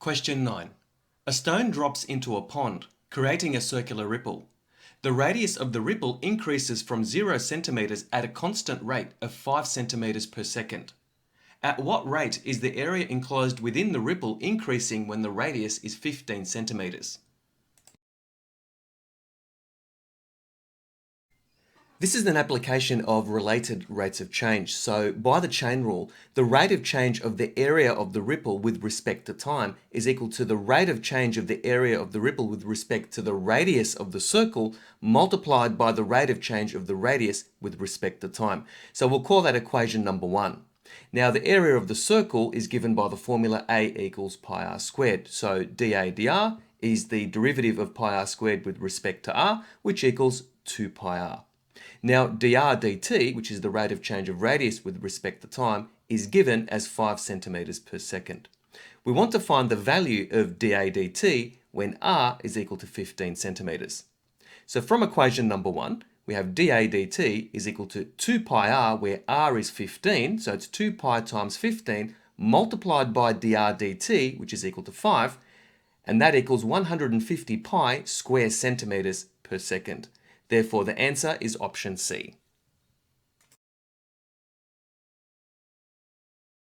Question 9. A stone drops into a pond, creating a circular ripple. The radius of the ripple increases from 0 centimeters at a constant rate of 5 centimeters per second. At what rate is the area enclosed within the ripple increasing when the radius is 15 centimeters? This is an application of related rates of change. So by the chain rule, the rate of change of the area of the ripple with respect to time is equal to the rate of change of the area of the ripple with respect to the radius of the circle multiplied by the rate of change of the radius with respect to time. So we'll call that equation number 1. Now the area of the circle is given by the formula A equals pi r squared. So dA dr is the derivative of pi r squared with respect to r, which equals 2 pi r. Now dr dt, which is the rate of change of radius with respect to time, is given as 5 centimeters per second. We want to find the value of dA dt when r is equal to 15 centimeters. So from equation number 1, we have dA dt is equal to 2 pi r, where r is 15, so it's 2 pi times 15 multiplied by dr dt, which is equal to 5, and that equals 150 pi square centimeters per second. Therefore, the answer is option C.